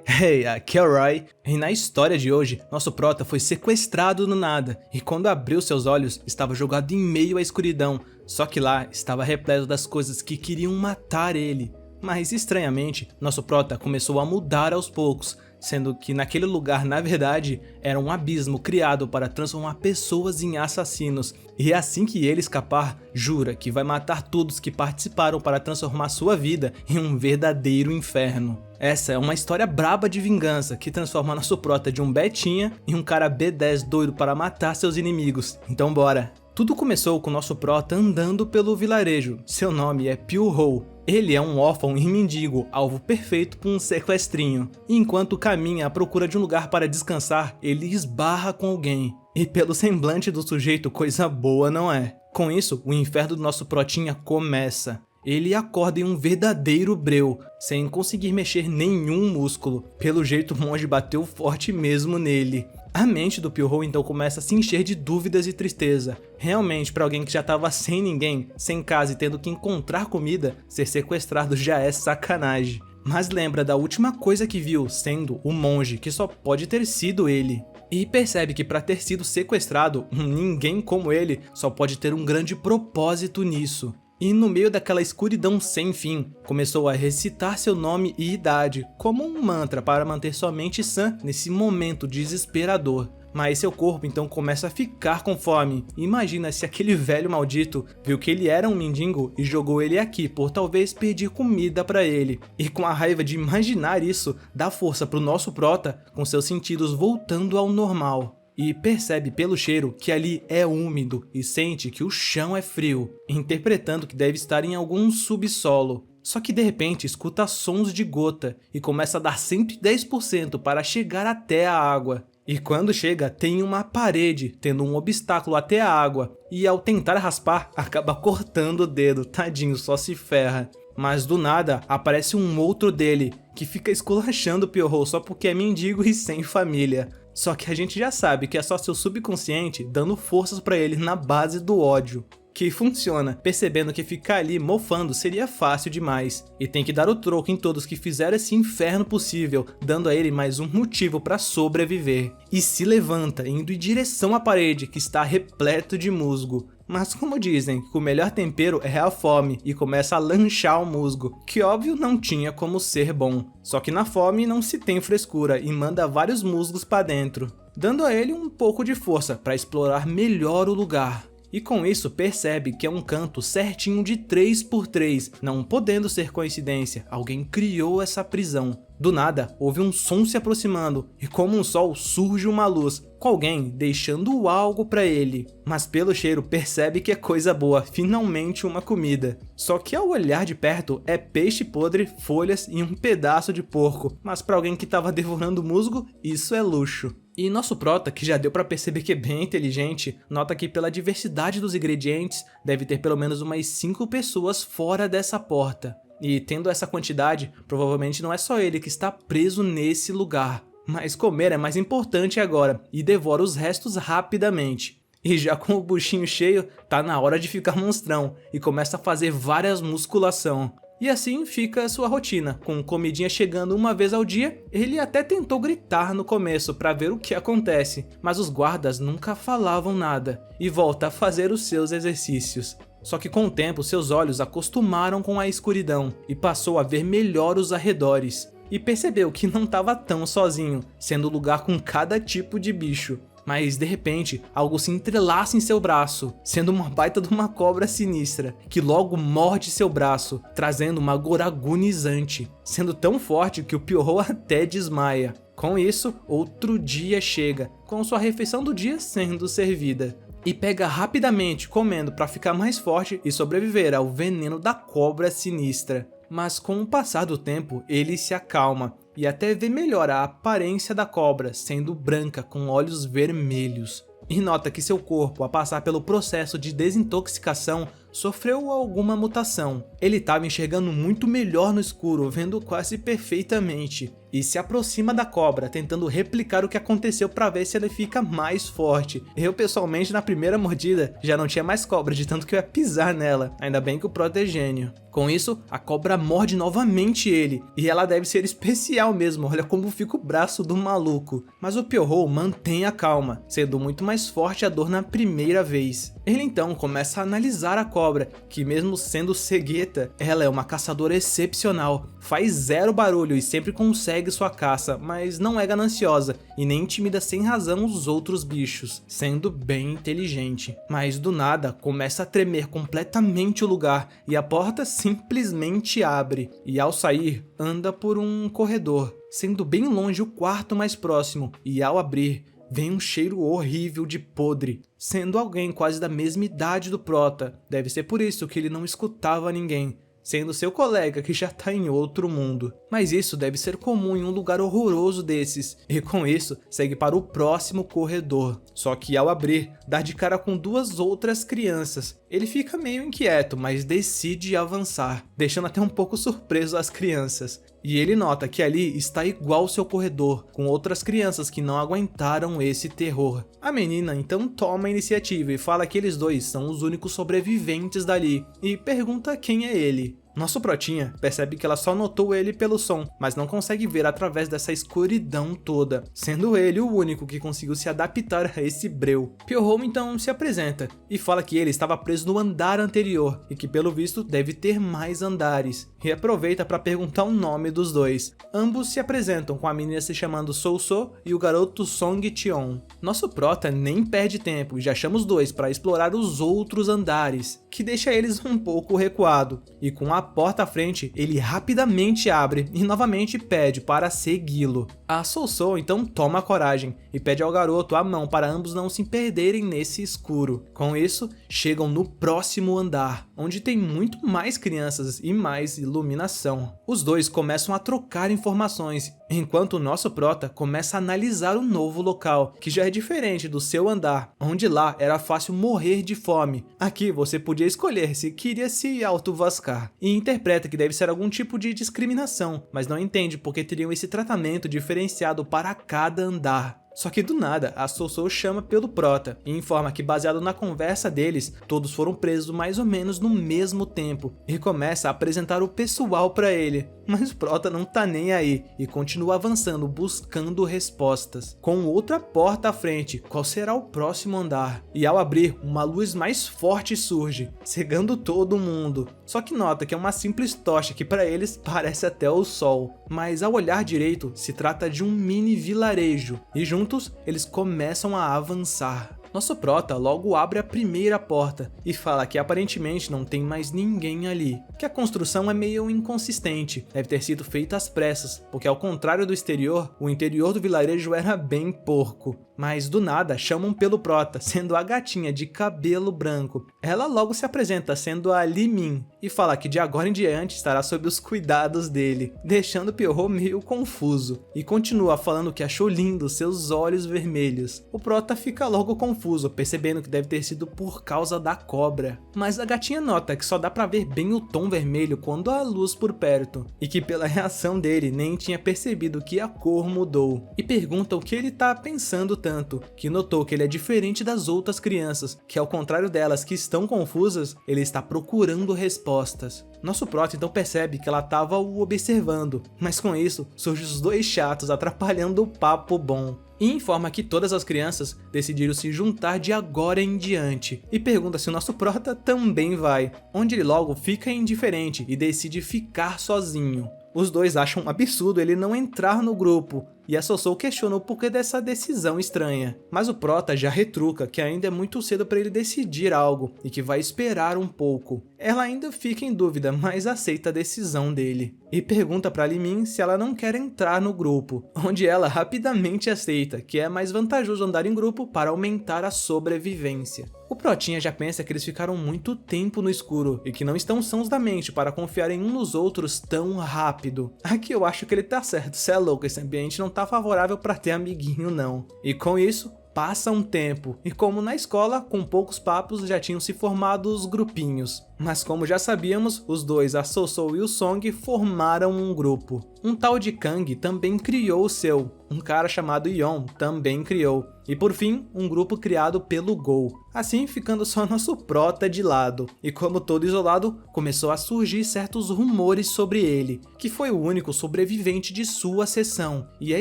Hey, aqui é o Roy, e na história de hoje, nosso prota foi sequestrado no nada, e quando abriu seus olhos, estava jogado em meio à escuridão, só que lá estava repleto das coisas que queriam matar ele. Mas estranhamente, nosso prota começou a mudar aos poucos, sendo que naquele lugar na verdade era um abismo criado para transformar pessoas em assassinos, e assim que ele escapar, jura que vai matar todos que participaram para transformar sua vida em um verdadeiro inferno. Essa é uma história braba de vingança que transforma nosso prota de um betinha em um cara B10 doido para matar seus inimigos, então bora! Tudo começou com nosso prota andando pelo vilarejo, seu nome é Pio-ho. Ele é um órfão e mendigo, alvo perfeito para um sequestrinho. E enquanto caminha à procura de um lugar para descansar, ele esbarra com alguém. E pelo semblante do sujeito, coisa boa não é. Com isso, o inferno do nosso protinha começa. Ele acorda em um verdadeiro breu, sem conseguir mexer nenhum músculo. Pelo jeito, o monge bateu forte mesmo nele. A mente do Pio-ho então começa a se encher de dúvidas e tristeza. Realmente, para alguém que já estava sem ninguém, sem casa e tendo que encontrar comida, ser sequestrado já é sacanagem. Mas lembra da última coisa que viu, sendo o monge, que só pode ter sido ele. E percebe que para ter sido sequestrado, ninguém como ele só pode ter um grande propósito nisso. E no meio daquela escuridão sem fim, começou a recitar seu nome e idade, como um mantra para manter sua mente sã nesse momento desesperador. Mas seu corpo então começa a ficar com fome. Imagina se aquele velho maldito viu que ele era um mendigo e jogou ele aqui por talvez pedir comida para ele. E com a raiva de imaginar isso, dá força pro nosso prota, com seus sentidos voltando ao normal. E percebe pelo cheiro que ali é úmido e sente que o chão é frio, interpretando que deve estar em algum subsolo. Só que de repente escuta sons de gota e começa a dar 110% para chegar até a água. E quando chega, tem uma parede, tendo um obstáculo até a água, e ao tentar raspar, acaba cortando o dedo, tadinho, só se ferra. Mas do nada, aparece um outro dele, que fica esculachando o Pio-ho só porque é mendigo e sem família. Só que a gente já sabe que é só seu subconsciente dando forças pra ele na base do ódio. Que funciona, percebendo que ficar ali mofando seria fácil demais. E tem que dar o troco em todos que fizeram esse inferno possível, dando a ele mais um motivo para sobreviver. E se levanta, indo em direção à parede, que está repleto de musgo. Mas como dizem, que o melhor tempero é a fome, e começa a lanchar o musgo, que óbvio não tinha como ser bom. Só que na fome não se tem frescura e manda vários musgos para dentro, dando a ele um pouco de força para explorar melhor o lugar. E com isso percebe que é um canto certinho de 3x3, não podendo ser coincidência, alguém criou essa prisão. Do nada, houve um som se aproximando, e como um sol surge uma luz, com alguém deixando algo para ele. Mas pelo cheiro percebe que é coisa boa, finalmente uma comida. Só que ao olhar de perto é peixe podre, folhas e um pedaço de porco, mas para alguém que estava devorando musgo, isso é luxo. E nosso prota, que já deu pra perceber que é bem inteligente, nota que pela diversidade dos ingredientes, deve ter pelo menos umas 5 pessoas fora dessa porta. E tendo essa quantidade, provavelmente não é só ele que está preso nesse lugar. Mas comer é mais importante agora, e devora os restos rapidamente. E já com o buchinho cheio, tá na hora de ficar monstrão, e começa a fazer várias musculação. E assim fica a sua rotina, com comidinha chegando uma vez ao dia. Ele até tentou gritar no começo para ver o que acontece, mas os guardas nunca falavam nada, e volta a fazer os seus exercícios. Só que com o tempo seus olhos acostumaram com a escuridão, e passou a ver melhor os arredores. E percebeu que não estava tão sozinho, sendo lugar com cada tipo de bicho. Mas de repente, algo se entrelaça em seu braço, sendo uma baita de uma cobra sinistra, que logo morde seu braço, trazendo uma dor agonizante, sendo tão forte que o Pio-ho até desmaia. Com isso, outro dia chega, com sua refeição do dia sendo servida. E pega rapidamente, comendo para ficar mais forte e sobreviver ao veneno da cobra sinistra. Mas com o passar do tempo, ele se acalma e até vê melhor a aparência da cobra, sendo branca com olhos vermelhos. E nota que seu corpo, a passar pelo processo de desintoxicação, sofreu alguma mutação. Ele estava enxergando muito melhor no escuro, vendo quase perfeitamente. e se aproxima da cobra, tentando replicar o que aconteceu para ver se ele fica mais forte. Eu pessoalmente na primeira mordida já não tinha mais cobra de tanto que eu ia pisar nela, ainda bem que o Prota é gênio. Com isso, a cobra morde novamente ele, e ela deve ser especial mesmo, olha como fica o braço do maluco. Mas o Pierrot mantém a calma, sendo muito mais forte a dor na primeira vez. Ele então começa a analisar a cobra, que mesmo sendo cegueta, ela é uma caçadora excepcional, faz zero barulho e sempre consegue sua caça, mas não é gananciosa e nem intimida sem razão os outros bichos, sendo bem inteligente. Mas do nada começa a tremer completamente o lugar e a porta simplesmente abre, e ao sair anda por um corredor, sendo bem longe o quarto mais próximo, e ao abrir vem um cheiro horrível de podre, sendo alguém quase da mesma idade do Prota. Deve ser por isso que ele não escutava ninguém, sendo seu colega que já tá em outro mundo. Mas isso deve ser comum em um lugar horroroso desses, e com isso segue para o próximo corredor. Só que ao abrir, dá de cara com duas outras crianças. Ele fica meio inquieto, mas decide avançar, deixando até um pouco surpreso as crianças. E ele nota que ali está igual ao seu corredor, com outras crianças que não aguentaram esse terror. A menina então toma a iniciativa e fala que eles dois são os únicos sobreviventes dali, e pergunta quem é ele. Nosso Protinha percebe que ela só notou ele pelo som, mas não consegue ver através dessa escuridão toda, sendo ele o único que conseguiu se adaptar a esse breu. Pierrot então se apresenta e fala que ele estava preso no andar anterior e que pelo visto deve ter mais andares, e aproveita para perguntar o nome dos dois. Ambos se apresentam com a menina se chamando Sousou e o garoto Song Tion. Nosso Prota nem perde tempo e já chama os dois para explorar os outros andares, que deixa eles um pouco recuado, e com a porta à frente ele rapidamente abre e novamente pede para segui-lo. A Sousou então toma coragem e pede ao garoto a mão para ambos não se perderem nesse escuro. Com isso, chegam no próximo andar, onde tem muito mais crianças e mais iluminação. Os dois começam a trocar informações, enquanto o nosso Prota começa a analisar o novo local, que já é diferente do seu andar, onde lá era fácil morrer de fome. Aqui você podia escolher se queria se autovascar, e interpreta que deve ser algum tipo de discriminação, mas não entende porque teriam esse tratamento diferenciado para cada andar. Só que do nada, a Sousou chama pelo Prota e informa que, baseado na conversa deles, todos foram presos mais ou menos no mesmo tempo, e começa a apresentar o pessoal para ele. Mas o Prota não tá nem aí e continua avançando buscando respostas. Com outra porta à frente, qual será o próximo andar? E ao abrir, uma luz mais forte surge, cegando todo mundo. Só que nota que é uma simples tocha que para eles parece até o sol. Mas ao olhar direito, se trata de um mini vilarejo, e juntos eles começam a avançar. Nosso Prota logo abre a primeira porta e fala que aparentemente não tem mais ninguém ali, que a construção é meio inconsistente, deve ter sido feita às pressas, porque ao contrário do exterior, o interior do vilarejo era bem porco. Mas do nada chamam pelo Prota, sendo a gatinha de cabelo branco. Ela logo se apresenta sendo a Li Min e fala que de agora em diante estará sob os cuidados dele, deixando o Pierrot meio confuso, e continua falando que achou lindo seus olhos vermelhos. O Prota fica logo confuso, percebendo que deve ter sido por causa da cobra, mas a gatinha nota que só dá pra ver bem o tom vermelho quando há luz por perto, e que pela reação dele nem tinha percebido que a cor mudou, e pergunta o que ele tá pensando tanto, que notou que ele é diferente das outras crianças, que ao contrário delas que estão confusas, ele está procurando respostas. Nosso Prota então percebe que ela estava o observando, mas com isso surgem os dois chatos atrapalhando o papo bom. E informa que todas as crianças decidiram se juntar de agora em diante, e pergunta se o nosso Prota também vai, onde ele logo fica indiferente e decide ficar sozinho. Os dois acham um absurdo ele não entrar no grupo, e a Sousou questiona o porquê dessa decisão estranha. Mas o Prota já retruca que ainda é muito cedo para ele decidir algo e que vai esperar um pouco. Ela ainda fica em dúvida, mas aceita a decisão dele. E pergunta para Li Min se ela não quer entrar no grupo, onde ela rapidamente aceita que é mais vantajoso andar em grupo para aumentar a sobrevivência. O Protinha já pensa que eles ficaram muito tempo no escuro e que não estão sãos da mente para confiar em um nos outros tão rápido. Aqui eu acho que ele tá certo, cê é louco, esse ambiente não tá favorável para ter amiguinho não. E com isso, passa um tempo, e como na escola, com poucos papos já tinham se formado os grupinhos. Mas como já sabíamos, os dois, a Sousou e o Song, formaram um grupo. Um tal de Kang também criou o seu, um cara chamado Yon também criou, e por fim, um grupo criado pelo Gol, assim ficando só nosso prota de lado. E como todo isolado, começou a surgir certos rumores sobre ele, que foi o único sobrevivente de sua seção, e é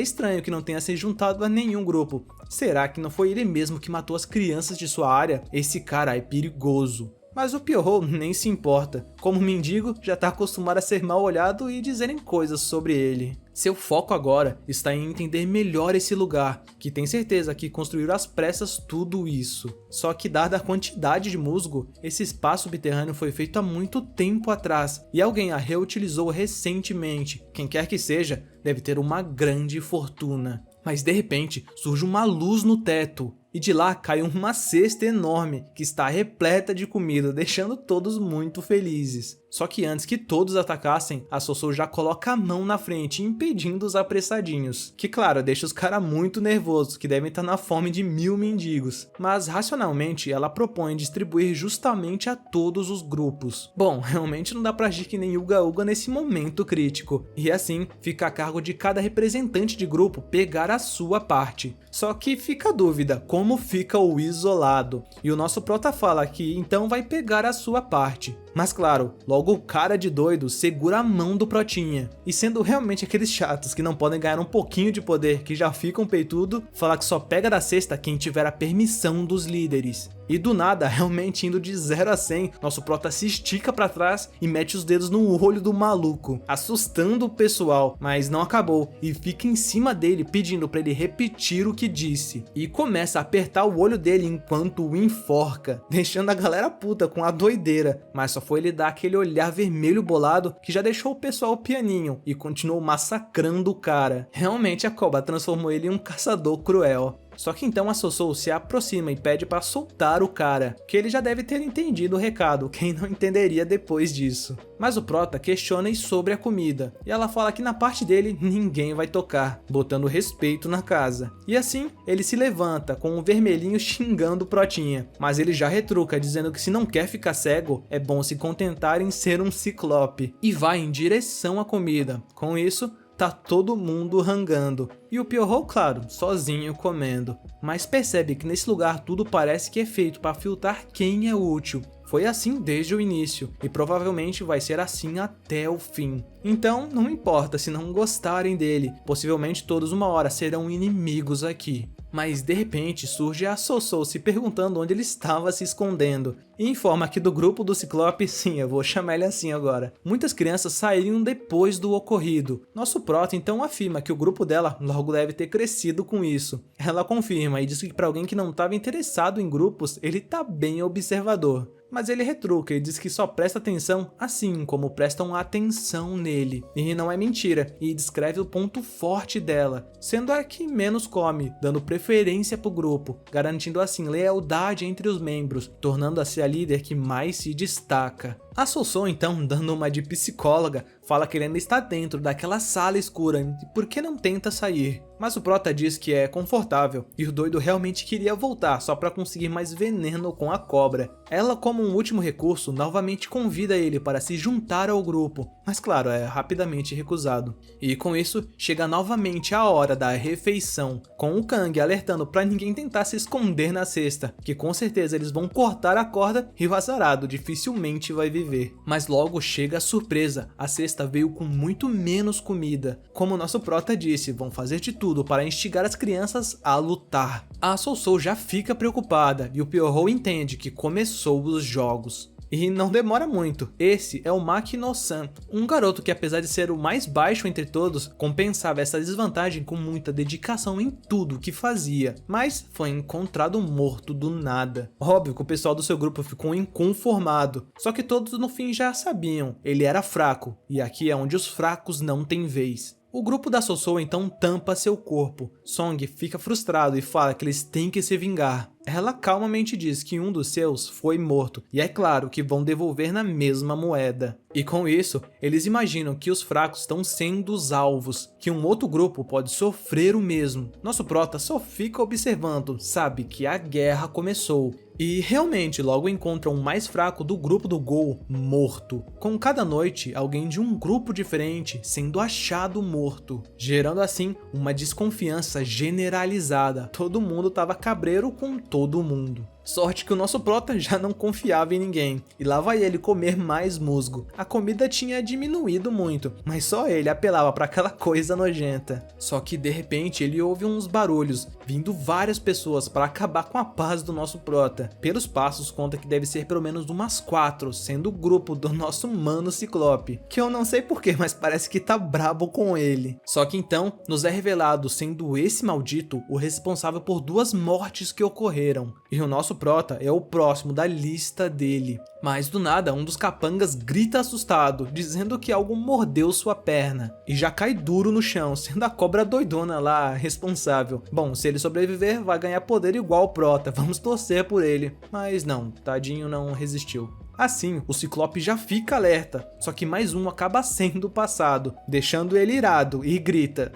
estranho que não tenha se juntado a nenhum grupo. Será que não foi ele mesmo que matou as crianças de sua área? Esse cara é perigoso. Mas o Pierrot nem se importa, como mendigo já tá acostumado a ser mal olhado e dizerem coisas sobre ele. Seu foco agora está em entender melhor esse lugar, que tem certeza que construíram às pressas tudo isso. Só que dada a quantidade de musgo, esse espaço subterrâneo foi feito há muito tempo atrás, e alguém a reutilizou recentemente. Quem quer que seja, deve ter uma grande fortuna. Mas de repente surge uma luz no teto, e de lá cai uma cesta enorme que está repleta de comida, deixando todos muito felizes. Só que antes que todos atacassem, a Sossou já coloca a mão na frente, impedindo os apressadinhos. Que claro, deixa os caras muito nervosos, que devem estar na fome de 1000 mendigos. Mas racionalmente, ela propõe distribuir justamente a todos os grupos. Bom, realmente não dá pra agir que nem Uga Uga nesse momento crítico. E assim, fica a cargo de cada representante de grupo pegar a sua parte. Só que fica a dúvida, como fica o isolado? E o nosso prota fala que então vai pegar a sua parte. Mas claro, logo o cara de doido segura a mão do protinha. E sendo realmente aqueles chatos que não podem ganhar um pouquinho de poder, que já ficam peitudo, fala que só pega da cesta quem tiver a permissão dos líderes. E do nada, realmente indo de 0 a 100, nosso prota se estica pra trás e mete os dedos no olho do maluco, assustando o pessoal, mas não acabou, e fica em cima dele pedindo pra ele repetir o que disse. E começa a apertar o olho dele enquanto o enforca, deixando a galera puta com a doideira, mas só foi ele dar aquele olhar vermelho bolado que já deixou o pessoal pianinho e continuou massacrando o cara. Realmente a cobra transformou ele em um caçador cruel. Só que então a Sossou se aproxima e pede para soltar o cara, que ele já deve ter entendido o recado, quem não entenderia depois disso. Mas o prota questiona sobre a comida, e ela fala que na parte dele ninguém vai tocar, botando respeito na casa. E assim, ele se levanta com o vermelhinho xingando o protinha, mas ele já retruca dizendo que se não quer ficar cego, é bom se contentar em ser um ciclope, e vai em direção à comida. Com isso, tá todo mundo rangando, e o Pierrot, claro, sozinho comendo. Mas percebe que nesse lugar tudo parece que é feito para filtrar quem é útil. Foi assim desde o início, e provavelmente vai ser assim até o fim. Então não importa se não gostarem dele, possivelmente todos uma hora serão inimigos aqui. Mas de repente surge a Sossou se perguntando onde ele estava se escondendo, e informa que do grupo do Ciclope, sim, eu vou chamar ele assim agora, muitas crianças saíram depois do ocorrido. Nosso prota então afirma que o grupo dela logo deve ter crescido com isso. Ela confirma e diz que para alguém que não estava interessado em grupos, ele tá bem observador. Mas ele retruca e diz que só presta atenção assim como prestam atenção nele. E não é mentira, e descreve o ponto forte dela, sendo a que menos come, dando preferência pro grupo, garantindo assim lealdade entre os membros, tornando-se a líder que mais se destaca. A Sossou então, dando uma de psicóloga, fala que ele ainda está dentro daquela sala escura e por que não tenta sair. Mas o prota diz que é confortável e o doido realmente queria voltar só para conseguir mais veneno com a cobra. Ela, como um último recurso, novamente convida ele para se juntar ao grupo, mas claro, é rapidamente recusado. E com isso, chega novamente a hora da refeição, com o Kang alertando para ninguém tentar se esconder na cesta, que com certeza eles vão cortar a corda e o azarado dificilmente vai viver. Mas logo chega a surpresa, a cesta veio com muito menos comida. Como nosso prota disse, vão fazer de tudo para instigar as crianças a lutar. A Sossou já fica preocupada e o Pierrot entende que começou os jogos. E não demora muito, esse é o Makino-san, um garoto que apesar de ser o mais baixo entre todos, compensava essa desvantagem com muita dedicação em tudo que fazia, mas foi encontrado morto do nada. Óbvio que o pessoal do seu grupo ficou inconformado, só que todos no fim já sabiam, ele era fraco, e aqui é onde os fracos não têm vez. O grupo da Sossou então tampa seu corpo. Song fica frustrado e fala que eles têm que se vingar. Ela calmamente diz que um dos seus foi morto, e é claro que vão devolver na mesma moeda. E com isso, eles imaginam que os fracos estão sendo os alvos, que um outro grupo pode sofrer o mesmo. Nosso prota só fica observando, sabe que a guerra começou. E realmente, logo encontram o mais fraco do grupo do Gol morto. Com cada noite, alguém de um grupo diferente sendo achado morto, gerando assim uma desconfiança generalizada. Todo mundo tava cabreiro com todo mundo. Sorte que o nosso prota já não confiava em ninguém, e lá vai ele comer mais musgo. A comida tinha diminuído muito, mas só ele apelava para aquela coisa nojenta. Só que de repente ele ouve uns barulhos, vindo várias pessoas para acabar com a paz do nosso prota. Pelos passos conta que deve ser pelo menos umas 4, sendo o grupo do nosso mano Ciclope, que eu não sei porquê, mas parece que tá brabo com ele. Só que então nos é revelado sendo esse maldito o responsável por 2 mortes que ocorreram, e o nosso prota é o próximo da lista dele. Mas do nada, um dos capangas grita assustado, dizendo que algo mordeu sua perna, e já cai duro no chão, sendo a cobra doidona lá responsável. Bom, se ele sobreviver, vai ganhar poder igual o prota, vamos torcer por ele. Mas não, tadinho não resistiu. Assim, o Ciclope já fica alerta, só que mais um acaba sendo passado, deixando ele irado e grita: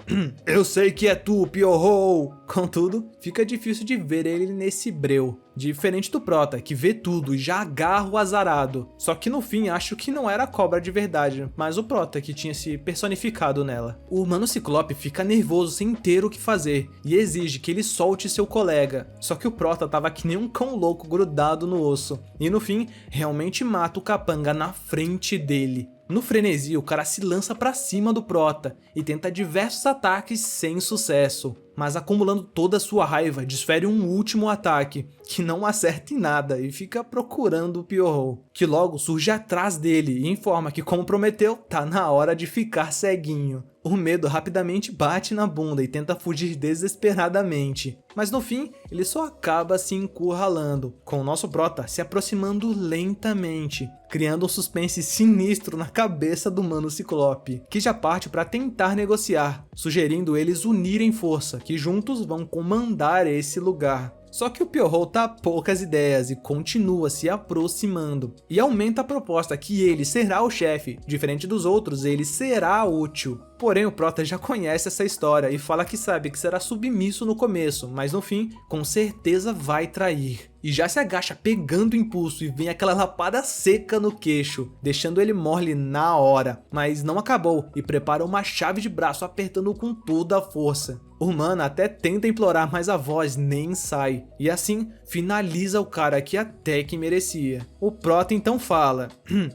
"Eu sei que é tu, Piorrou!" Contudo, fica difícil de ver ele nesse breu. Diferente do prota, que vê tudo e já agarra o azarado. Só que no fim acho que não era a cobra de verdade, mas o prota que tinha se personificado nela. O mano Ciclope fica nervoso sem ter o que fazer e exige que ele solte seu colega. Só que o prota tava que nem um cão louco grudado no osso. E no fim, realmente mata o capanga na frente dele. No frenesi, o cara se lança pra cima do prota e tenta diversos ataques sem sucesso, mas acumulando toda a sua raiva, desfere um último ataque, que não acerta em nada e fica procurando o Piorrou, que logo surge atrás dele e informa que, como prometeu, tá na hora de ficar ceguinho. O medo rapidamente bate na bunda e tenta fugir desesperadamente, mas no fim ele só acaba se encurralando, com o nosso prota se aproximando lentamente, criando um suspense sinistro na cabeça do mano Ciclope, que já parte para tentar negociar, sugerindo eles unirem força, que juntos vão comandar esse lugar. Só que o Piorrou tá a poucas ideias e continua se aproximando, e aumenta a proposta que ele será o chefe, diferente dos outros, ele será útil. Porém o prota já conhece essa história e fala que sabe que será submisso no começo, mas no fim, com certeza vai trair. E já se agacha pegando impulso e vem aquela lapada seca no queixo, deixando ele mole na hora. Mas não acabou e prepara uma chave de braço apertando com toda a força. O mano até tenta implorar, mas a voz nem sai. E assim, finaliza o cara que até que merecia. O prota então fala: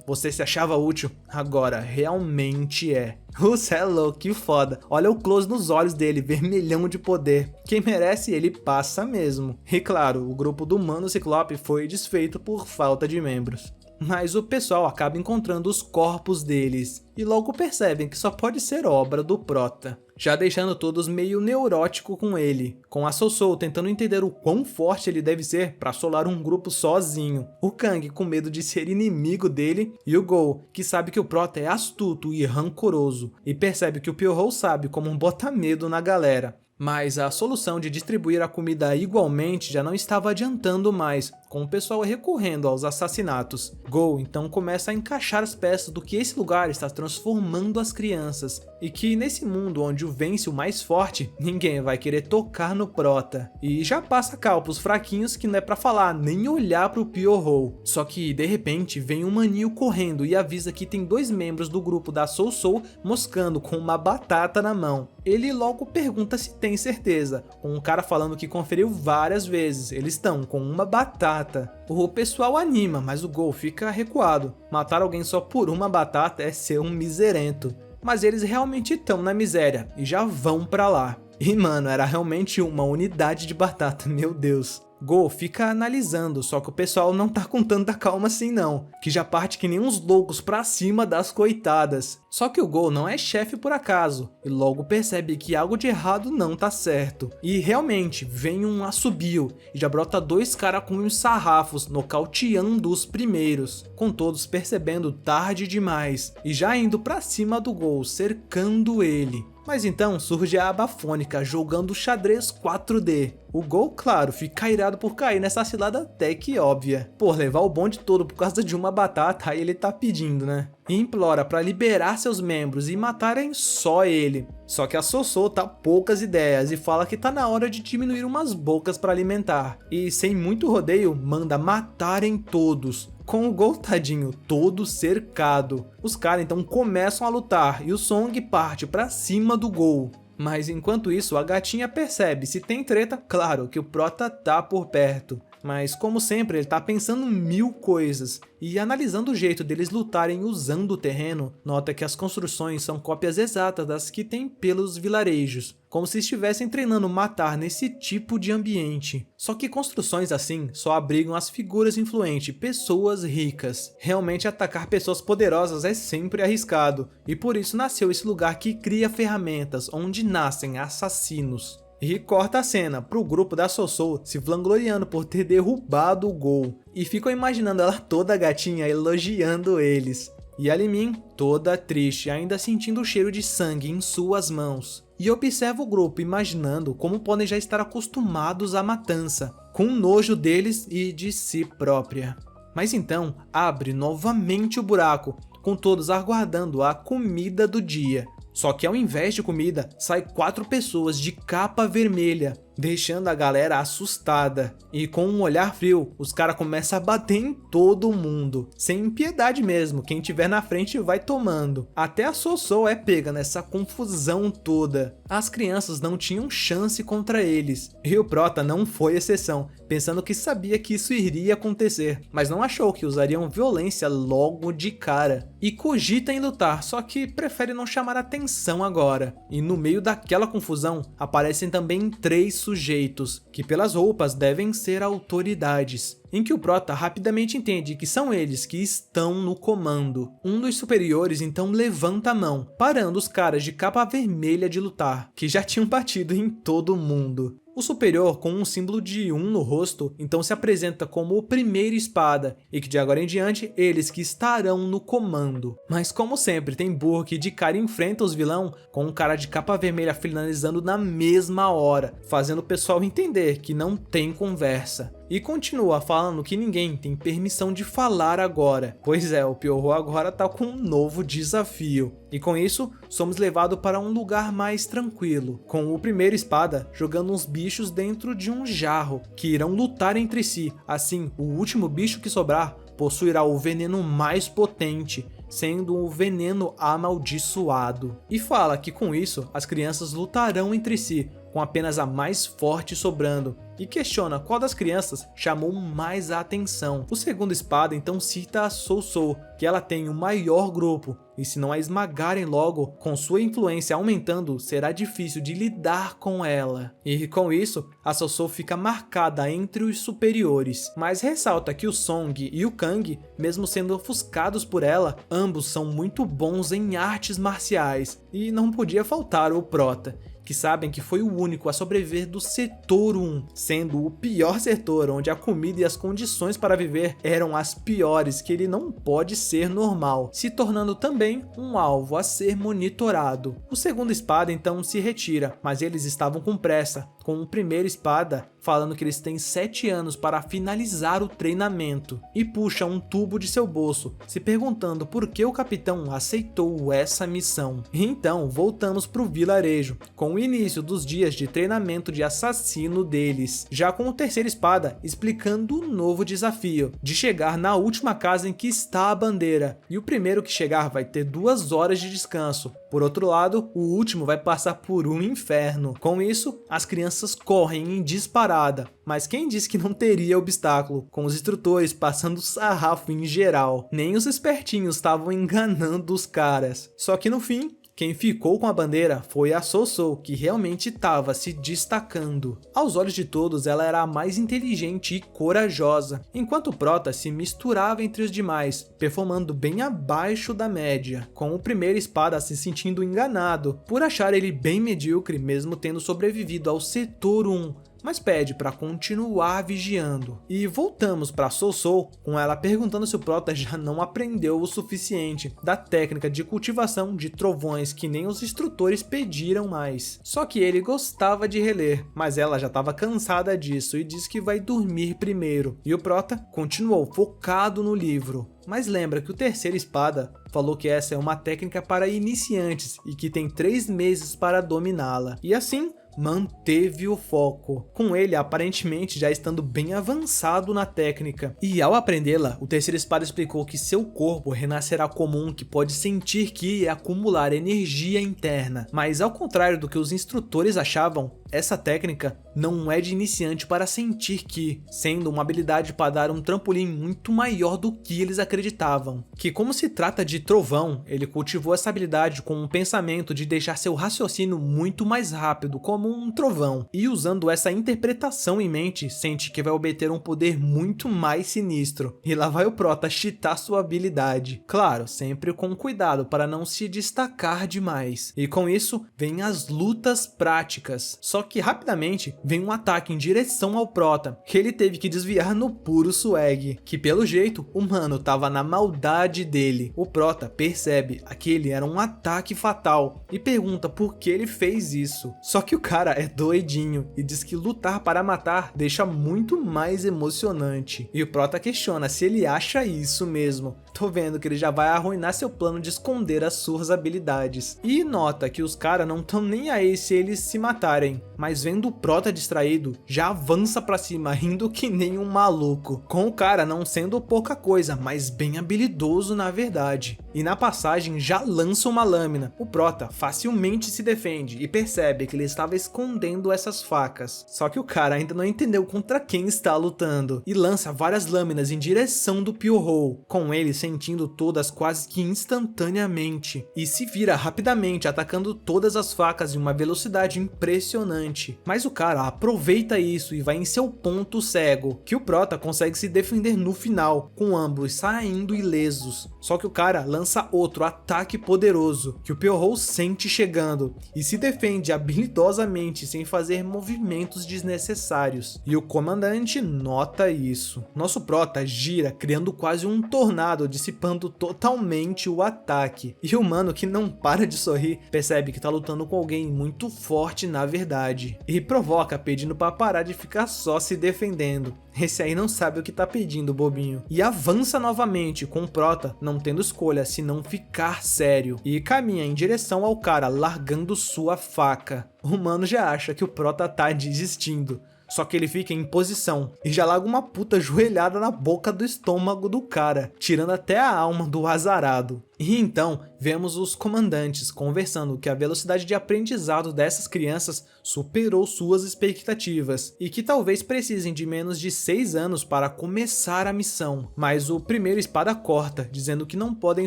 "Você se achava útil, agora realmente é." Cê é louco, que foda. Olha o close nos olhos dele, vermelhão de poder. Quem merece ele passa mesmo. E claro, o grupo do mano Ciclope foi desfeito por falta de membros. Mas o pessoal acaba encontrando os corpos deles e logo percebem que só pode ser obra do prota, já deixando todos meio neurótico com ele, com a Sousou tentando entender o quão forte ele deve ser para assolar um grupo sozinho, o Kang com medo de ser inimigo dele e o Gol, que sabe que o prota é astuto e rancoroso e percebe que o Piorrou sabe como botar medo na galera. Mas a solução de distribuir a comida igualmente já não estava adiantando mais, com o pessoal recorrendo aos assassinatos. Gol então começa a encaixar as peças do que esse lugar está transformando as crianças, e que nesse mundo onde o vence o mais forte, ninguém vai querer tocar no prota. E já passa cal pros fraquinhos que não é pra falar nem olhar pro Piorrou. Só que de repente vem um maninho correndo e avisa que tem 2 membros do grupo da Sousou moscando com uma batata na mão. Ele logo pergunta se tem certeza, com um cara falando que conferiu várias vezes, eles estão com uma batata. O pessoal anima, mas o Gol fica recuado. Matar alguém só por uma batata é ser um miserento. Mas eles realmente estão na miséria e já vão pra lá. E mano, era realmente uma unidade de batata, meu Deus. Gol fica analisando, só que o pessoal não tá com tanta calma assim não, que já parte que nem uns loucos pra cima das coitadas. Só que o Gol não é chefe por acaso, e logo percebe que algo de errado não tá certo. E realmente, vem um assobio, e já brota 2 caras com uns sarrafos, nocauteando os primeiros, com todos percebendo tarde demais, e já indo pra cima do Gol, cercando ele. Mas então surge a Bafônica jogando xadrez 4D. O Gol, claro, fica irado por cair nessa cilada até que óbvia. Por levar o bonde todo por causa de uma batata, aí ele tá pedindo, né? E implora pra liberar seus membros e matarem só ele. Só que a Sossô tá poucas ideias e fala que tá na hora de diminuir umas bocas pra alimentar. E sem muito rodeio, manda matarem todos. Com o Gol, tadinho, todo cercado. Os caras então começam a lutar e o Song parte pra cima do Gol. Mas enquanto isso, a gatinha percebe se tem treta, claro que o Prota tá por perto. Mas como sempre, ele tá pensando mil coisas. E analisando o jeito deles lutarem usando o terreno, nota que as construções são cópias exatas das que tem pelos vilarejos. Como se estivessem treinando matar nesse tipo de ambiente. Só que construções assim só abrigam as figuras influentes, pessoas ricas. Realmente atacar pessoas poderosas é sempre arriscado. E por isso nasceu esse lugar que cria ferramentas, onde nascem assassinos. E corta a cena pro grupo da Sossô se vangloriando por ter derrubado o Gol. E ficam imaginando ela toda gatinha elogiando eles. E a Limin toda triste, ainda sentindo o cheiro de sangue em suas mãos. E observa o grupo imaginando como podem já estar acostumados à matança, com nojo deles e de si própria. Mas então abre novamente o buraco, com todos aguardando a comida do dia. Só que ao invés de comida, sai 4 pessoas de capa vermelha, deixando a galera assustada. E com um olhar frio, os caras começam a bater em todo mundo. Sem piedade mesmo, quem tiver na frente vai tomando. Até a Sossô é pega nessa confusão toda. As crianças não tinham chance contra eles. E o Prota não foi exceção, pensando que sabia que isso iria acontecer, mas não achou que usariam violência logo de cara. E cogita em lutar, só que prefere não chamar atenção agora. E no meio daquela confusão, aparecem também 3 sujeitos, que pelas roupas devem ser autoridades, em que o Prota rapidamente entende que são eles que estão no comando. Um dos superiores então levanta a mão, parando os caras de capa vermelha de lutar, que já tinham batido em todo mundo. O superior, com um símbolo de 1 no rosto, então se apresenta como o primeiro espada, e que de agora em diante, eles que estarão no comando. Mas como sempre, tem burro que de cara enfrenta os vilão com um cara de capa vermelha finalizando na mesma hora, fazendo o pessoal entender que não tem conversa. E continua falando que ninguém tem permissão de falar agora. Pois é, o Pierrot agora tá com um novo desafio. E com isso, somos levados para um lugar mais tranquilo, com o primeiro espada jogando uns bichos dentro de um jarro, que irão lutar entre si. Assim, o último bicho que sobrar possuirá o veneno mais potente, sendo um veneno amaldiçoado. E fala que com isso, as crianças lutarão entre si, com apenas a mais forte sobrando, e questiona qual das crianças chamou mais a atenção. O segundo espada então cita a Sossô, que ela tem o maior grupo, e se não a esmagarem logo, com sua influência aumentando, será difícil de lidar com ela. E com isso, a Sossô fica marcada entre os superiores, mas ressalta que o Song e o Kang, mesmo sendo ofuscados por ela, ambos são muito bons em artes marciais, e não podia faltar o Prota, que sabem que foi o único a sobreviver do setor 1, sendo o pior setor, onde a comida e as condições para viver eram as piores, que ele não pode ser normal, se tornando também um alvo a ser monitorado. O segundo espada então se retira, mas eles estavam com pressa, com o primeiro espada falando que eles têm 7 anos para finalizar o treinamento, e puxa um tubo de seu bolso, se perguntando por que o capitão aceitou essa missão. E então voltamos para o vilarejo, com o início dos dias de treinamento de assassino deles, já com o terceiro espada explicando o novo desafio, de chegar na última casa em que está a bandeira, e o primeiro que chegar vai ter 2 horas de descanso. Por outro lado, o último vai passar por um inferno. Com isso, as crianças correm em disparada, mas quem disse que não teria obstáculo, com os instrutores passando sarrafo em geral. Nem os espertinhos estavam enganando os caras. Só que no fim, quem ficou com a bandeira foi a Sossô, que realmente estava se destacando. Aos olhos de todos, ela era a mais inteligente e corajosa, enquanto o Prota se misturava entre os demais, performando bem abaixo da média, com o primeiro espada se sentindo enganado, por achar ele bem medíocre mesmo tendo sobrevivido ao setor 1, mas pede para continuar vigiando. E voltamos para Sousou, com ela perguntando se o Prota já não aprendeu o suficiente da técnica de cultivação de trovões que nem os instrutores pediram mais. Só que ele gostava de reler, mas ela já estava cansada disso e disse que vai dormir primeiro. E o Prota continuou focado no livro. Mas lembra que o terceiro espada falou que essa é uma técnica para iniciantes e que tem 3 meses para dominá-la. E assim, manteve o foco, com ele aparentemente já estando bem avançado na técnica. E ao aprendê-la, o terceiro espada explicou que seu corpo renascerá como um que pode sentir ki e acumular energia interna. Mas ao contrário do que os instrutores achavam, essa técnica não é de iniciante para sentir ki, sendo uma habilidade para dar um trampolim muito maior do que eles acreditavam. Que como se trata de trovão, ele cultivou essa habilidade com um pensamento de deixar seu raciocínio muito mais rápido, como um trovão. E usando essa interpretação em mente, sente que vai obter um poder muito mais sinistro. E lá vai o Prota cheatar sua habilidade. Claro, sempre com cuidado para não se destacar demais. E com isso, vem as lutas práticas. Só que rapidamente vem um ataque em direção ao Prota, que ele teve que desviar no puro swag, que pelo jeito o mano tava na maldade dele. O Prota percebe que aquele era um ataque fatal e pergunta por que ele fez isso. Só que o cara é doidinho e diz que lutar para matar deixa muito mais emocionante. E o Prota questiona se ele acha isso mesmo. Tô vendo que ele já vai arruinar seu plano de esconder as suas habilidades. E nota que os caras não tão nem aí se eles se matarem, mas vendo o Prota distraído, já avança pra cima rindo que nem um maluco, com o cara não sendo pouca coisa, mas bem habilidoso na verdade. E na passagem já lança uma lâmina. O Prota facilmente se defende e percebe que ele estava escondendo essas facas. Só que o cara ainda não entendeu contra quem está lutando e lança várias lâminas em direção do Pyo-Hou, com ele sentindo todas quase que instantaneamente, e se vira rapidamente atacando todas as facas em uma velocidade impressionante. Mas o cara aproveita isso e vai em seu ponto cego, que o Prota consegue se defender no final, com ambos saindo ilesos. Só que o cara lança outro ataque poderoso, que o Pyo-Hou sente chegando, e se defende habilidosamente sem fazer movimentos desnecessários. E o comandante nota isso. Nosso Prota gira, criando quase um tornado, dissipando totalmente o ataque. E o mano, que não para de sorrir, percebe que tá lutando com alguém muito forte na verdade, e provoca pedindo para parar de ficar só se defendendo. Esse aí não sabe o que tá pedindo, bobinho. E avança novamente, com o Prota não tendo escolha senão ficar sério, e caminha em direção ao cara, largando sua faca. O mano já acha que o Prota tá desistindo, só que ele fica em posição e já larga uma puta joelhada na boca do estômago do cara, tirando até a alma do azarado. E então vemos os comandantes conversando que a velocidade de aprendizado dessas crianças superou suas expectativas e que talvez precisem de menos de 6 anos para começar a missão. Mas o primeiro espada corta, dizendo que não podem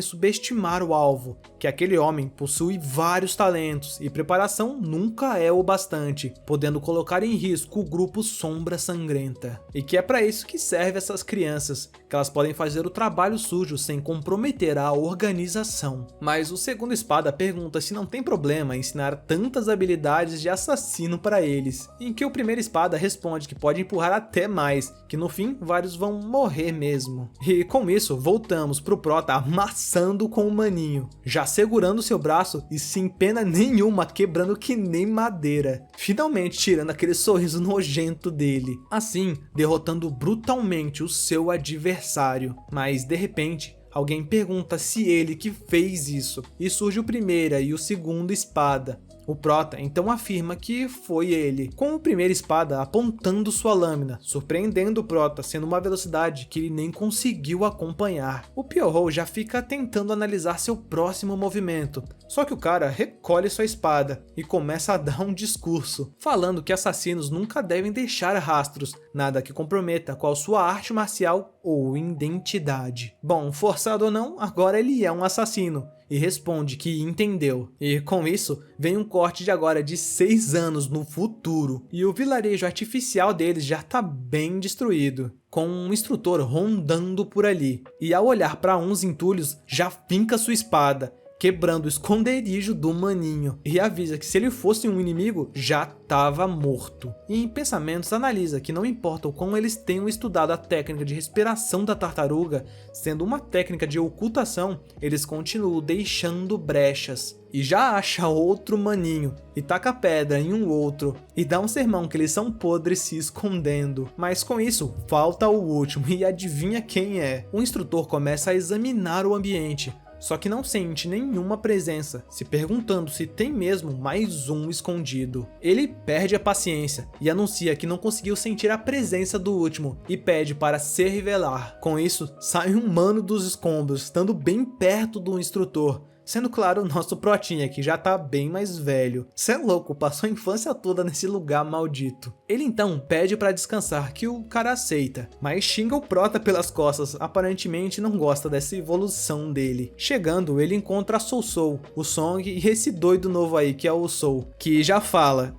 subestimar o alvo, que aquele homem possui vários talentos e preparação nunca é o bastante, podendo colocar em risco o grupo Sombra Sangrenta. E que é para isso que serve essas crianças, que elas podem fazer o trabalho sujo sem comprometer a organização. Mas o segundo espada pergunta se não tem problema ensinar tantas habilidades de assassino para eles, em que o primeiro espada responde que pode empurrar até mais, que no fim vários vão morrer mesmo. E com isso voltamos pro Prota amassando com o maninho, já segurando seu braço e sem pena nenhuma quebrando que nem madeira, finalmente tirando aquele sorriso nojento dele, assim derrotando brutalmente o seu adversário. Mas de repente alguém pergunta se ele que fez isso, e surge o primeiro e o segundo espada. O Prota então afirma que foi ele, com o primeiro espada apontando sua lâmina, surpreendendo o Prota, sendo uma velocidade que ele nem conseguiu acompanhar. O Pyo-Hou já fica tentando analisar seu próximo movimento, só que o cara recolhe sua espada e começa a dar um discurso, falando que assassinos nunca devem deixar rastros, nada que comprometa qual sua arte marcial ou identidade. Bom, forçado ou não, agora ele é um assassino, e responde que entendeu. E com isso, vem um corte de agora de 6 anos no futuro, e o vilarejo artificial deles já tá bem destruído, com um instrutor rondando por ali, e ao olhar para uns entulhos, já finca sua espada, quebrando o esconderijo do maninho, e avisa que se ele fosse um inimigo, já estava morto. E em pensamentos analisa que não importa o quão eles tenham estudado a técnica de respiração da tartaruga, sendo uma técnica de ocultação, eles continuam deixando brechas. E já acha outro maninho, e taca pedra em um outro, e dá um sermão que eles são podres se escondendo. Mas com isso, falta o último, e adivinha quem é? O instrutor começa a examinar o ambiente, só que não sente nenhuma presença, se perguntando se tem mesmo mais um escondido. Ele perde a paciência e anuncia que não conseguiu sentir a presença do último e pede para se revelar. Com isso, sai um mano dos escombros, estando bem perto do instrutor. Sendo claro, o nosso protinha que já tá bem mais velho. Cê é louco, passou a infância toda nesse lugar maldito. Ele então pede pra descansar, que o cara aceita, mas xinga o prota pelas costas, aparentemente não gosta dessa evolução dele. Chegando, ele encontra a Soul, o Song e esse doido novo aí que é o Soul, que já fala...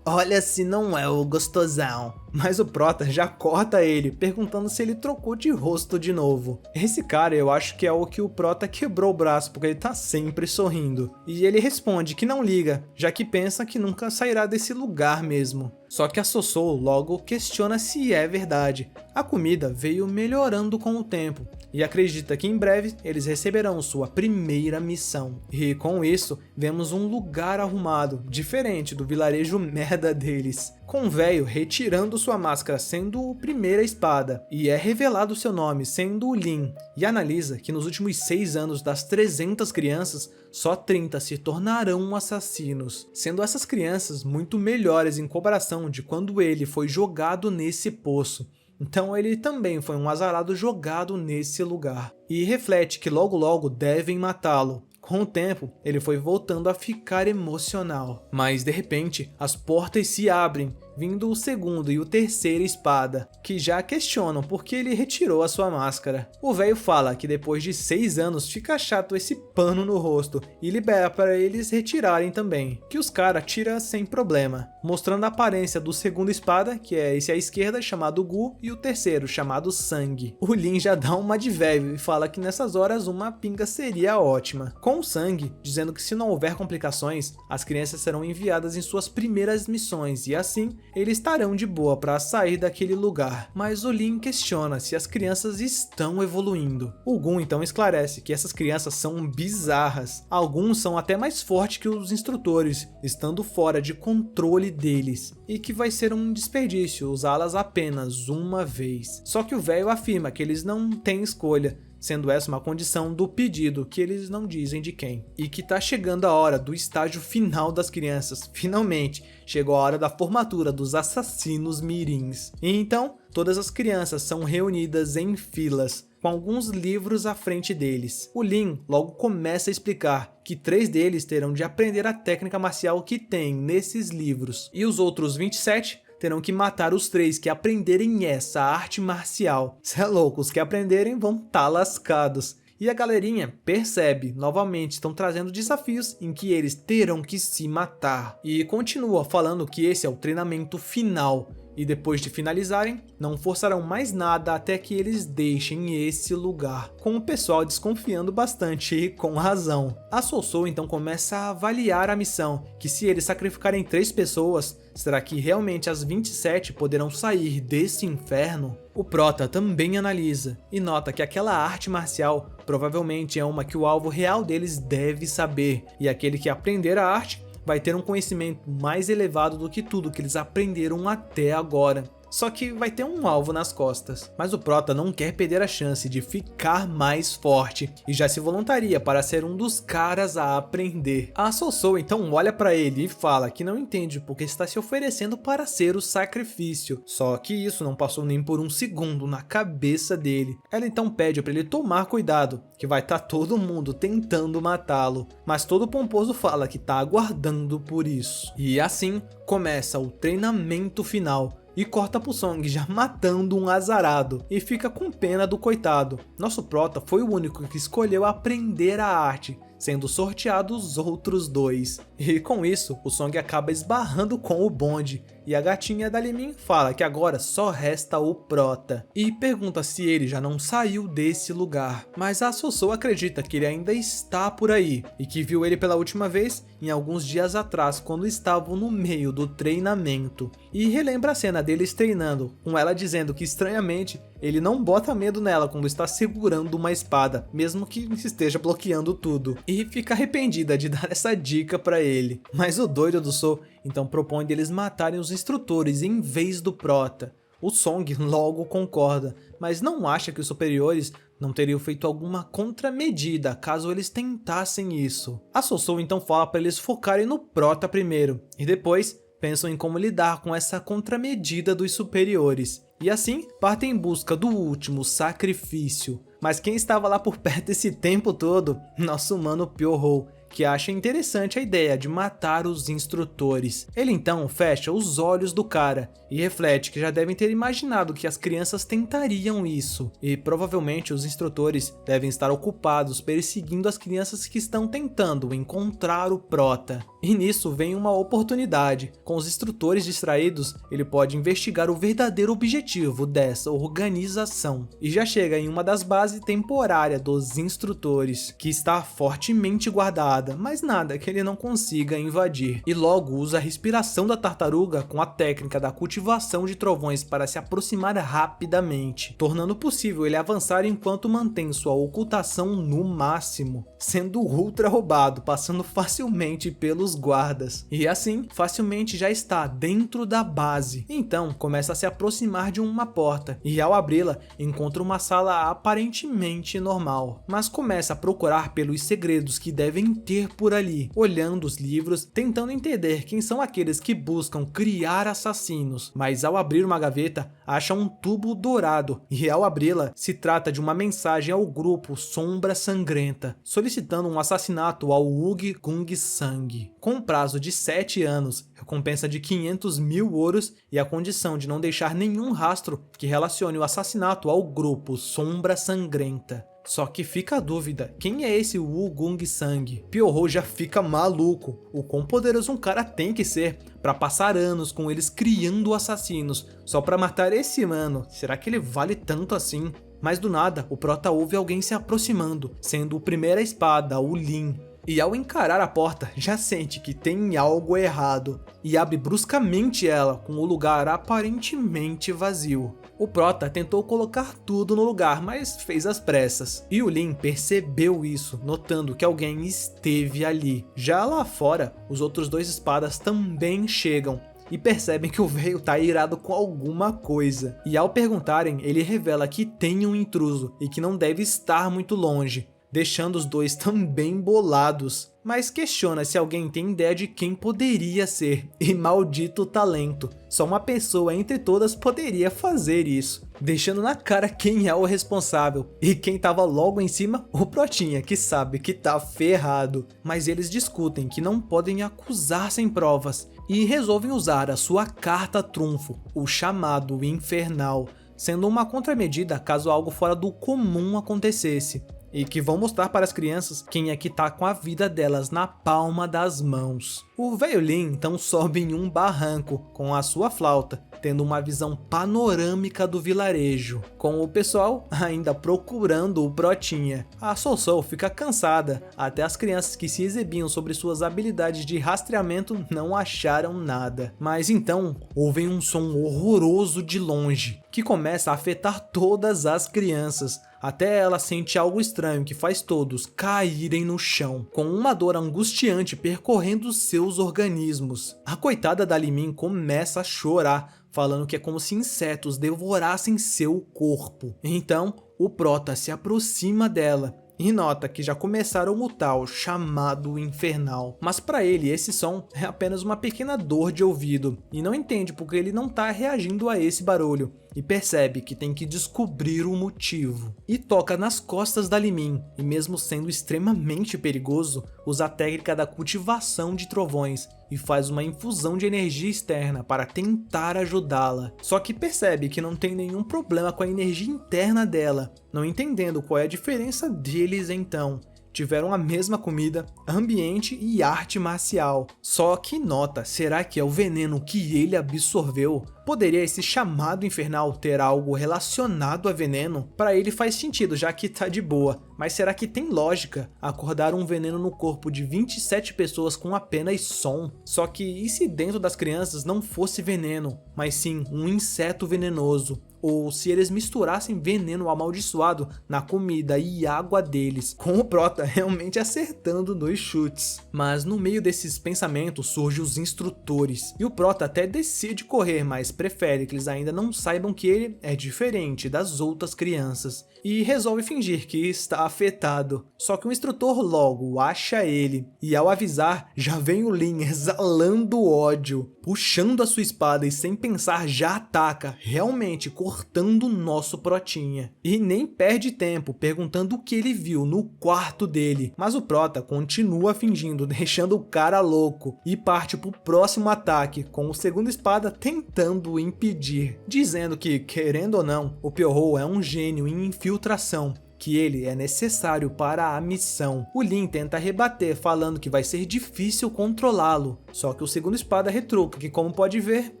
Olha se não é o gostosão. Mas o prota já corta ele, perguntando se ele trocou de rosto de novo. Esse cara eu acho que é o que o prota quebrou o braço, porque ele tá sempre sorrindo. E ele responde que não liga, já que pensa que nunca sairá desse lugar mesmo. Só que a Soul logo questiona se é verdade. A comida veio melhorando com o tempo, e acredita que em breve eles receberão sua primeira missão. E com isso, vemos um lugar arrumado, diferente do vilarejo merda deles, com o velho retirando sua máscara sendo o primeira espada, e é revelado seu nome sendo o Lin, e analisa que nos últimos 6 anos das 300 crianças, só 30 se tornarão assassinos, sendo essas crianças muito melhores em comparação de quando ele foi jogado nesse poço. Então ele também foi um azarado jogado nesse lugar. E reflete que logo logo devem matá-lo. Com o tempo, ele foi voltando a ficar emocional. Mas de repente, as portas se abrem, vindo o segundo e o terceiro espada, que já questionam por que ele retirou a sua máscara. O velho fala que depois de 6 anos fica chato esse pano no rosto e libera para eles retirarem também, que os caras tiram sem problema, mostrando a aparência do segundo espada, que é esse à esquerda chamado Gu, e o terceiro chamado Sangue. O Lin já dá uma de velho e fala que nessas horas uma pinga seria ótima, com o Sangue dizendo que se não houver complicações, as crianças serão enviadas em suas primeiras missões e assim eles estarão de boa para sair daquele lugar. Mas o Lin questiona se as crianças estão evoluindo. O Gun então esclarece que essas crianças são bizarras. Alguns são até mais fortes que os instrutores, estando fora de controle deles, e que vai ser um desperdício usá-las apenas uma vez. Só que o velho afirma que eles não têm escolha, sendo essa uma condição do pedido, que eles não dizem de quem. E que tá chegando a hora do estágio final das crianças. Finalmente, chegou a hora da formatura dos assassinos mirins. E então, todas as crianças são reunidas em filas, com alguns livros à frente deles. O Lin logo começa a explicar que 3 deles terão de aprender a técnica marcial que tem nesses livros. E os outros 27... terão que matar os 3 que aprenderem essa arte marcial. Cê é louco, os que aprenderem vão tá lascados. E a galerinha percebe, novamente estão trazendo desafios em que eles terão que se matar. E continua falando que esse é o treinamento final. E depois de finalizarem, não forçarão mais nada até que eles deixem esse lugar, com o pessoal desconfiando bastante e com razão. A Soul então começa a avaliar a missão, que se eles sacrificarem 3 pessoas, será que realmente as 27 poderão sair desse inferno? O prota também analisa e nota que aquela arte marcial provavelmente é uma que o alvo real deles deve saber, e aquele que aprender a arte vai ter um conhecimento mais elevado do que tudo que eles aprenderam até agora. Só que vai ter um alvo nas costas. Mas o prota não quer perder a chance de ficar mais forte e já se voluntaria para ser um dos caras a aprender. A Soul então olha para ele e fala que não entende porque está se oferecendo para ser o sacrifício. Só que isso não passou nem por um segundo na cabeça dele. Ela então pede para ele tomar cuidado, que vai estar todo mundo tentando matá-lo. Mas todo pomposo fala que está aguardando por isso. E assim começa o treinamento final. E corta pro Song já matando um azarado, e fica com pena do coitado. Nosso prota foi o único que escolheu aprender a arte, sendo sorteado os outros 2. E com isso, o Song acaba esbarrando com o bonde, e a gatinha da Limin fala que agora só resta o Prota, e pergunta se ele já não saiu desse lugar, mas a Sousou acredita que ele ainda está por aí, e que viu ele pela última vez em alguns dias atrás, quando estavam no meio do treinamento, e relembra a cena deles treinando, com ela dizendo que estranhamente ele não bota medo nela quando está segurando uma espada, mesmo que esteja bloqueando tudo, e fica arrependida de dar essa dica pra ele. Mas o doido do Sou então propõe deles matarem os instrutores em vez do Prota. O Song logo concorda, mas não acha que os superiores não teriam feito alguma contramedida caso eles tentassem isso. A Sousou então fala para eles focarem no Prota primeiro, e depois pensam em como lidar com essa contramedida dos superiores. E assim, partem em busca do último sacrifício. Mas quem estava lá por perto esse tempo todo? Nosso mano Pyo-Ho, que acha interessante a ideia de matar os instrutores. Ele então fecha os olhos do cara e reflete que já devem ter imaginado que as crianças tentariam isso, e provavelmente os instrutores devem estar ocupados perseguindo as crianças que estão tentando encontrar o Prota. E nisso vem uma oportunidade. Com os instrutores distraídos, ele pode investigar o verdadeiro objetivo dessa organização. E já chega em uma das bases temporárias dos instrutores, que está fortemente guardada, mas nada que ele não consiga invadir. E logo usa a respiração da tartaruga com a técnica da cultivação de trovões para se aproximar rapidamente, tornando possível ele avançar enquanto mantém sua ocultação no máximo, sendo ultra roubado, passando facilmente pelos guardas. E assim, facilmente já está dentro da base. Então, começa a se aproximar de uma porta, e ao abri-la, encontra uma sala aparentemente normal, mas começa a procurar pelos segredos que devem ter por ali, olhando os livros, tentando entender quem são aqueles que buscam criar assassinos, mas ao abrir uma gaveta, acha um tubo dourado, e ao abri-la, se trata de uma mensagem ao grupo Sombra Sangrenta, solicitando um assassinato ao Wug Gung Sang, com um prazo de 7 anos, recompensa de 500 mil ouros e a condição de não deixar nenhum rastro que relacione o assassinato ao grupo Sombra Sangrenta. Só que fica a dúvida, quem é esse Wu Gung Sang? Pyo-Ho já fica maluco, o quão poderoso um cara tem que ser para passar anos com eles criando assassinos, só para matar esse mano, será que ele vale tanto assim? Mas do nada, o Prota ouve alguém se aproximando, sendo o primeira espada, o Lin. E ao encarar a porta, já sente que tem algo errado, e abre bruscamente ela, com o lugar aparentemente vazio. O Prota tentou colocar tudo no lugar, mas fez às pressas. E o Lin percebeu isso, notando que alguém esteve ali. Já lá fora, os outros dois espadas também chegam, e percebem que o velho tá irado com alguma coisa. E ao perguntarem, ele revela que tem um intruso, e que não deve estar muito longe, deixando os dois também bolados, mas questiona se alguém tem ideia de quem poderia ser, e maldito talento, só uma pessoa entre todas poderia fazer isso, deixando na cara quem é o responsável, e quem tava logo em cima, o Protinha, que sabe que tá ferrado, mas eles discutem que não podem acusar sem provas, e resolvem usar a sua carta trunfo, o chamado Infernal, sendo uma contramedida caso algo fora do comum acontecesse, e que vão mostrar para as crianças quem é que tá com a vida delas na palma das mãos. O velho Lin então sobe em um barranco com a sua flauta, tendo uma visão panorâmica do vilarejo, com o pessoal ainda procurando o Protinha. A Sousou fica cansada, até as crianças que se exibiam sobre suas habilidades de rastreamento não acharam nada. Mas então ouvem um som horroroso de longe, que começa a afetar todas as crianças, até ela sente algo estranho que faz todos caírem no chão, com uma dor angustiante percorrendo seus organismos. A coitada da Limin começa a chorar, falando que é como se insetos devorassem seu corpo. Então, o Prota se aproxima dela e nota que já começaram o tal chamado Infernal. Mas para ele esse som é apenas uma pequena dor de ouvido, e não entende porque ele não está reagindo a esse barulho, e percebe que tem que descobrir o motivo. E toca nas costas da Limin, e mesmo sendo extremamente perigoso, usa a técnica da cultivação de trovões, e faz uma infusão de energia externa para tentar ajudá-la. Só que percebe que não tem nenhum problema com a energia interna dela, não entendendo qual é a diferença deles então. tiveram a mesma comida, ambiente e arte marcial. Só que nota, será que é o veneno que ele absorveu? Poderia esse chamado infernal ter algo relacionado a veneno? Para ele faz sentido, já que tá de boa, mas será que tem lógica acordar um veneno no corpo de 27 pessoas com apenas som? Só que e se dentro das crianças não fosse veneno, mas sim um inseto venenoso? Ou se eles misturassem veneno amaldiçoado na comida e água deles, com o Prota realmente acertando nos chutes. Mas no meio desses pensamentos surgem os instrutores, e o Prota até decide correr, mas prefere que eles ainda não saibam que ele é diferente das outras crianças, e resolve fingir que está afetado. Só que o instrutor logo acha ele, e ao avisar, já vem o Lin exalando ódio, puxando a sua espada e sem pensar já ataca, realmente cortando o nosso Protinha. E nem perde tempo perguntando o que ele viu no quarto dele, mas o Prota continua fingindo, deixando o cara louco, e parte pro próximo ataque, com o segundo espada tentando impedir, dizendo que, querendo ou não, o Pyo-Ho é um gênio em infiltração, que ele é necessário para a missão. O Lin tenta rebater, falando que vai ser difícil controlá-lo, só que o segundo espada retruca que, como pode ver,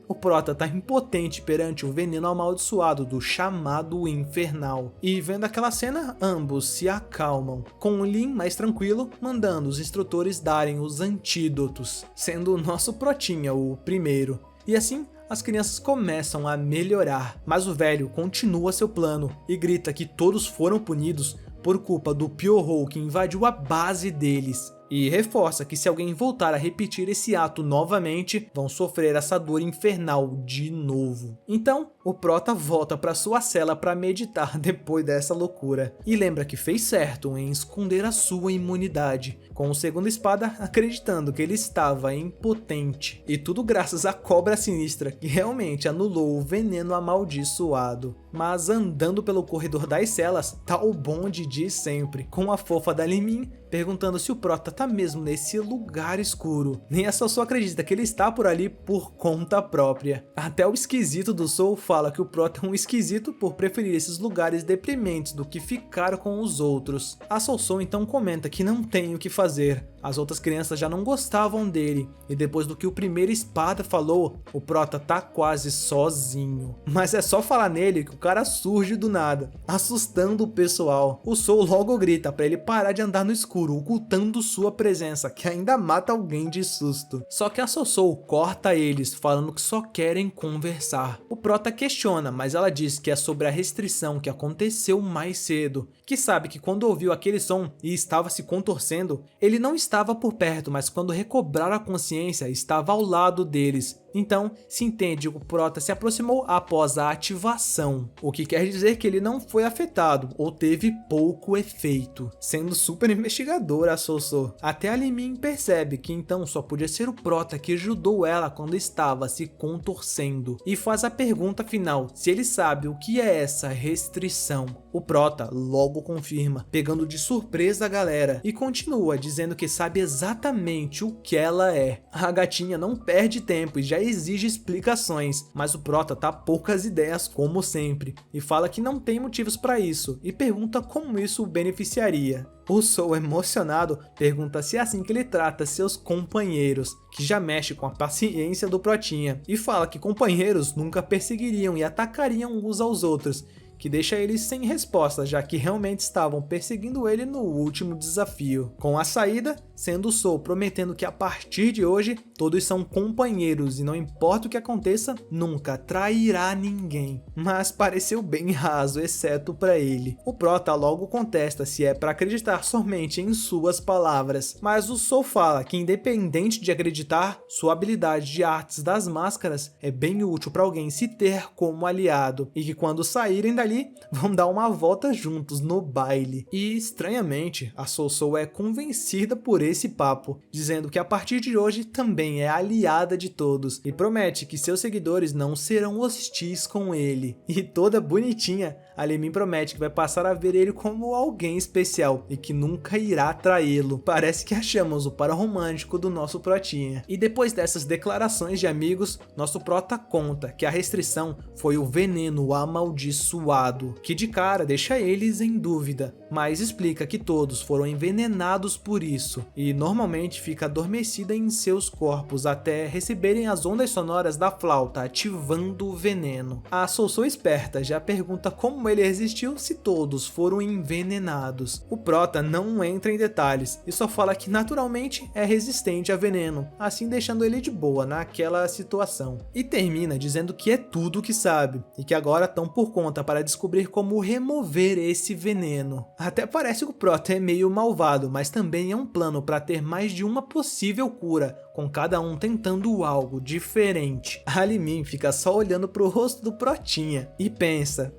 o Prota tá impotente perante o veneno amaldiçoado do chamado infernal. E vendo aquela cena, ambos se acalmam, com o Lin mais tranquilo, mandando os instrutores darem os antídotos, sendo o nosso Protinha o primeiro. E assim, as crianças começam a melhorar, mas o velho continua seu plano e grita que todos foram punidos por culpa do Pyo-Ho que invadiu a base deles. E reforça que se alguém voltar a repetir esse ato novamente, vão sofrer essa dor infernal de novo. Então, o Prota volta para sua cela para meditar depois dessa loucura. E lembra que fez certo em esconder a sua imunidade, com o segundo espada acreditando que ele estava impotente. E tudo graças à cobra sinistra, que realmente anulou o veneno amaldiçoado. Mas andando pelo corredor das celas, tá o bonde de sempre, com a fofa da Limin perguntando se o Prota tá mesmo nesse lugar escuro. Nem a Soul acredita que ele está por ali por conta própria. Até o esquisito do Soul fala que o Prota é um esquisito por preferir esses lugares deprimentes do que ficar com os outros. A Soul então comenta que não tem o que fazer. As outras crianças já não gostavam dele, e depois do que o primeiro espada falou, o Prota tá quase sozinho. Mas é só falar nele que o cara surge do nada, assustando o pessoal. O Soul logo grita pra ele parar de andar no escuro, ocultando sua presença, que ainda mata alguém de susto. Só que a Soul corta eles, falando que só querem conversar. O Prota questiona, mas ela diz que é sobre a restrição que aconteceu mais cedo, que sabe que quando ouviu aquele som e estava se contorcendo, ele não estava por perto, mas quando recobraram a consciência, estava ao lado deles. Então, se entende que o Prota se aproximou após a ativação, o que quer dizer que ele não foi afetado ou teve pouco efeito, sendo super investigadora a Soul. Até a Limin percebe que então só podia ser o Prota que ajudou ela quando estava se contorcendo, e faz a pergunta final se ele sabe o que é essa restrição. O Prota logo confirma, pegando de surpresa a galera, e continua dizendo que sabe exatamente o que ela é. A gatinha não perde tempo e já exige explicações, mas o Prota tá poucas ideias como sempre, e fala que não tem motivos para isso, e pergunta como isso o beneficiaria. O Soul, emocionado, pergunta se é assim que ele trata seus companheiros, que já mexe com a paciência do Protinha, e fala que companheiros nunca perseguiriam e atacariam uns aos outros, que deixa eles sem resposta, já que realmente estavam perseguindo ele no último desafio. Com a saída, sendo o Soul prometendo que a partir de hoje, todos são companheiros e não importa o que aconteça, nunca trairá ninguém. Mas pareceu bem raso, exceto para ele. O Prota logo contesta se é para acreditar somente em suas palavras, mas o Soul fala que independente de acreditar, sua habilidade de artes das máscaras é bem útil para alguém se ter como aliado, e que quando saírem dali, vão dar uma volta juntos no baile. E estranhamente, a Soul é convencida por esse papo, dizendo que a partir de hoje também é aliada de todos, e promete que seus seguidores não serão hostis com ele. E toda bonitinha, a Limin promete que vai passar a ver ele como alguém especial e que nunca irá traí-lo. Parece que achamos o par romântico do nosso Protinha. E depois dessas declarações de amigos, nosso Prota conta que a restrição foi o veneno amaldiçoado amontoado, que de cara deixa eles em dúvida, mas explica que todos foram envenenados por isso, e normalmente fica adormecida em seus corpos até receberem as ondas sonoras da flauta, ativando o veneno. A Sousou esperta já pergunta como ele resistiu se todos foram envenenados. O prota não entra em detalhes e só fala que naturalmente é resistente a veneno, assim deixando ele de boa naquela situação. E termina dizendo que é tudo o que sabe, e que agora estão por conta para descobrir como remover esse veneno. Até parece que o prota é meio malvado, mas também é um plano para ter mais de uma possível cura, com cada um tentando algo diferente. A Limin fica só olhando pro rosto do protinha e pensa,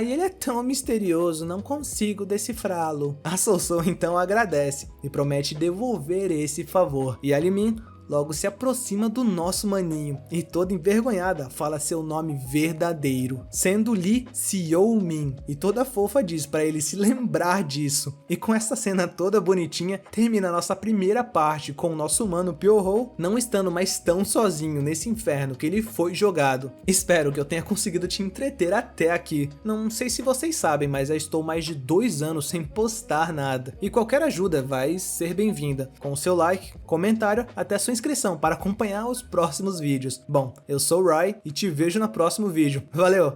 ele é tão misterioso, não consigo decifrá-lo. A Sousou então agradece e promete devolver esse favor, e a Limin logo se aproxima do nosso maninho e toda envergonhada fala seu nome verdadeiro, sendo Lee Xiaomin, e toda fofa diz para ele se lembrar disso. E com essa cena toda bonitinha, termina a nossa primeira parte com o nosso mano Pyo-Ho não estando mais tão sozinho nesse inferno que ele foi jogado. Espero que eu tenha conseguido te entreter até aqui. Não sei se vocês sabem, mas já estou mais de 2 anos sem postar nada, e qualquer ajuda vai ser bem-vinda, com o seu like, comentário, até sua inscrição para acompanhar os próximos vídeos. Bom, eu sou o Roy e te vejo no próximo vídeo. Valeu!